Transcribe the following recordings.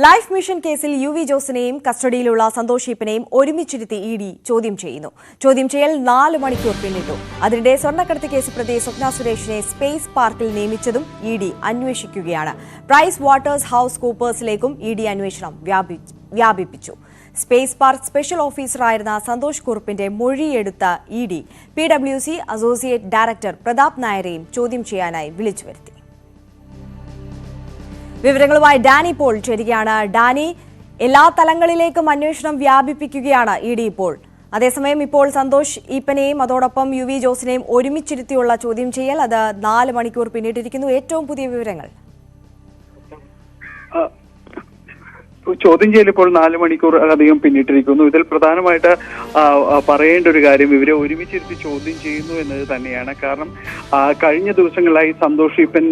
Life mission കേസിൽ U V ജോസിനെയും കസ്റ്റഡിയിലുള്ള Santhosh ഈപ്പനെയും ഒരുമിച്ചിരുത്തി ED ചോദ്യം ചെയ്യുന്നു. ചോദ്യം ചെയ്യൽ 4 മണിക്കൂർ പിന്നിട്ടു. അതിനിടെ സ്വർണ്ണക്കടത്ത് കേസ് പ്രതി സ്വപ്ന സുരേഷിനെ സ്പേസ് പാർക്കിൽ നിയമിച്ചതും ഇഡി അന്വേഷിക്കുകയാണ്. പ്രൈസ് വാട്ടേഴ്സ് ഹൌസ് കൂപ്പേഴ്സിലേക്കും ഇഡി അന്വേഷണം വ്യാപിപ്പിച്ചു. സ്പേസ് പാർക്ക് സ്പെഷ്യൽ ഓഫീസറായിരുന്ന സന്തോഷ് കുറുപ്പിന്റെ മൊഴിയെടുത്ത ED PwC associate director Prathap നായരെയും ചോദ്യം ചെയ്യാനായി വിളിച്ചുവരുത്തി. വിവരങ്ങളുമായി ഡാനി പോൾ ചേരുകയാണ്. ഡാനി, എല്ലാ തലങ്ങളിലേക്കും അന്വേഷണം വ്യാപിപ്പിക്കുകയാണ് ഇഡി ഇപ്പോൾ. അതേസമയം ഇപ്പോൾ സന്തോഷ് ഈപ്പനെയും അതോടൊപ്പം യു വി ജോസിനെയും ഒരുമിച്ചിരുത്തിയുള്ള ചോദ്യം ചെയ്യൽ അത് 4 മണിക്കൂർ പിന്നിട്ടിരിക്കുന്നു. ഏറ്റവും പുതിയ വിവരങ്ങൾ. ചോദ്യം ചെയ്യൽ ഇപ്പോൾ 4 മണിക്കൂർ അധികം പിന്നിട്ടിരിക്കുന്നു. ഇതിൽ പ്രധാനമായിട്ട് പറയേണ്ട ഒരു കാര്യം ഇവരെ ഒരുമിച്ചിരുത്തി ചോദ്യം ചെയ്യുന്നു എന്നത് തന്നെയാണ്. കാരണം കഴിഞ്ഞ ദിവസങ്ങളിലായി സന്തോഷ് ഈപ്പൻ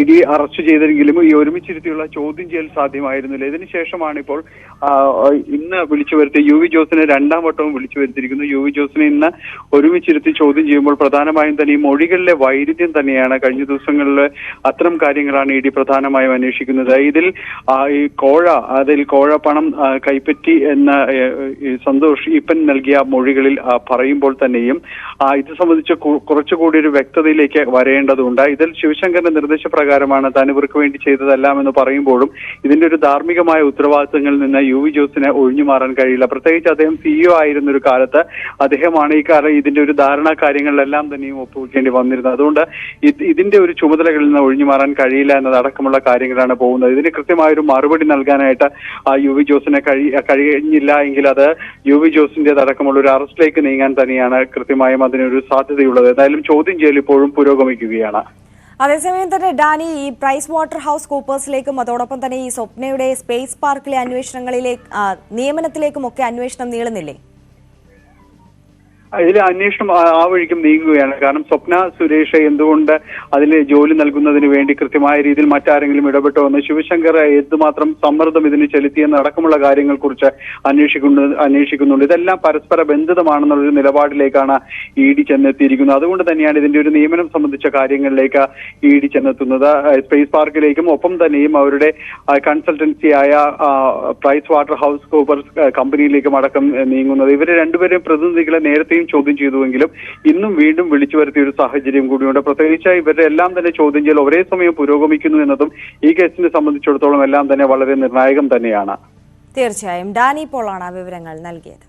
ഇഡി അറസ്റ്റ് ചെയ്തെങ്കിലും ഈ ഒരുമിച്ചിരുത്തിയുള്ള ചോദ്യം ചെയ്യൽ സാധ്യമായിരുന്നില്ല. ഇതിനുശേഷമാണ് ഇപ്പോൾ ഇന്ന് വിളിച്ചു വരുത്തി യു വി ജോസിനെ 2ാം വട്ടവും വിളിച്ചു വരുത്തിയിരിക്കുന്നു. യു വി ജോസിനെ ഇന്ന് ഒരുമിച്ചിരുത്തി ചോദ്യം ചെയ്യുമ്പോൾ പ്രധാനമായും തന്നെ ഈ മൊഴികളിലെ വൈരുദ്ധ്യം തന്നെയാണ്. കഴിഞ്ഞ ദിവസങ്ങളിൽ അത്തരം കാര്യങ്ങളാണ് ഇഡി പ്രധാനമായും അന്വേഷിക്കുന്നത്. ഇതിൽ ഈ കോഴ പണം കൈപ്പറ്റി എന്ന സന്തോഷ് ഈപ്പൻ നൽകിയ മൊഴികളിൽ പറയുമ്പോൾ തന്നെയും ഇത് സംബന്ധിച്ച് കുറച്ചുകൂടി ഒരു വ്യക്തതയിലേക്ക് വരേണ്ടതുണ്ട്. ഇതിൽ ശിവശങ്കറിന്റെ നിർദ്ദേശപ്രകാരമാണ് താൻ ഇവർക്ക് വേണ്ടി ചെയ്തതെല്ലാം എന്ന് പറയുമ്പോഴും ഇതിന്റെ ഒരു ധാർമ്മികമായ ഉത്തരവാദിത്തങ്ങളിൽ നിന്ന് യു വി ജോസിന് ഒഴിഞ്ഞു മാറാൻ കഴിയില്ല. പ്രത്യേകിച്ച് അദ്ദേഹം CEO ആയിരുന്ന ഒരു കാലത്ത് അദ്ദേഹമാണ് ഈ കാലം ഇതിന്റെ ഒരു ധാരണാ കാര്യങ്ങളിലെല്ലാം തന്നെയും ഒപ്പുവെക്കേണ്ടി വന്നിരുന്നത്. അതുകൊണ്ട് ഇതിന്റെ ഒരു ചുമതലകളിൽ നിന്ന് ഒഴിഞ്ഞു മാറാൻ കഴിയില്ല എന്നതടക്കമുള്ള കാര്യങ്ങളാണ് പോകുന്നത്. ഇതിന് കൃത്യമായൊരു മറുപടി നൽകാനായിട്ട് യു വി ജോസിനെ കഴിഞ്ഞില്ല എങ്കിൽ അത് യു വി ജോസിന്റെ അടക്കമുള്ള ഒരു അറസ്റ്റിലേക്ക് നീങ്ങാൻ തന്നെയാണ് കൃത്യമായും അതിനൊരു സാധ്യതയുള്ളത്. ഏതായാലും ചോദ്യം ചെയ്യൽ ഇപ്പോഴും പുരോഗമിക്കുകയാണ്. അതേസമയം തന്നെ ഡാനി, ഈ പ്രൈസ് വാട്ടർ ഹൌസ് കൂപ്പേഴ്സിലേക്കും അതോടൊപ്പം തന്നെ ഈ സ്വപ്നയുടെ സ്പേസ് പാർക്കിലെ നിയമനത്തിലേക്കും ഒക്കെ അന്വേഷണം നീളുന്നില്ലേ? ഇതിൽ അന്വേഷണം ആ വഴിക്കും നീങ്ങുകയാണ്. കാരണം സ്വപ്ന സുരേഷ് എന്തുകൊണ്ട് അതിൽ ജോലി നൽകുന്നതിന് വേണ്ടി കൃത്യമായ രീതിയിൽ മറ്റാരെങ്കിലും ഇടപെട്ടോ എന്ന്, ശിവശങ്കർ എന്തുമാത്രം സമ്മർദ്ദം ഇതിന് ചെലുത്തിയെന്ന് അടക്കമുള്ള കാര്യങ്ങൾ കുറിച്ച് അന്വേഷിക്കുന്നുണ്ട്. ഇതെല്ലാം പരസ്പര ബന്ധിതമാണെന്നുള്ളൊരു നിലപാടിലേക്കാണ് ഇഡി ചെന്നെത്തിയിരിക്കുന്നത്. അതുകൊണ്ട് തന്നെയാണ് ഇതിന്റെ ഒരു നിയമനം സംബന്ധിച്ച കാര്യങ്ങളിലേക്ക് ഇഡി ചെന്നെത്തുന്നത്. സ്പേസ് പാർക്കിലേക്കും ഒപ്പം തന്നെയും അവരുടെ കൺസൾട്ടൻസിയായ പ്രൈസ് വാട്ടർ ഹൌസ് കൂപ്പേഴ്സ് കമ്പനിയിലേക്കും അടക്കം നീങ്ങുന്നത്. ഇവരെ രണ്ടുപേരെയും പ്രതിനിധികളെ നേരത്തെ ചോദ്യം ചെയ്തുവെങ്കിലും ഇന്നും വീണ്ടും വിളിച്ചു വരുത്തിയ ഒരു സാഹചര്യം കൂടിയുണ്ട്. പ്രത്യേകിച്ച് ഇവരുടെ എല്ലാം തന്നെ ചോദ്യം ചെയ്യൽ ഒരേ സമയം പുരോഗമിക്കുന്നു എന്നതും ഈ കേസിനെ സംബന്ധിച്ചിടത്തോളം എല്ലാം തന്നെ വളരെ നിർണായകം തന്നെയാണ്. തീർച്ചയായും ഡാനി പോളാണ് വിവരങ്ങൾ നൽകിയത്.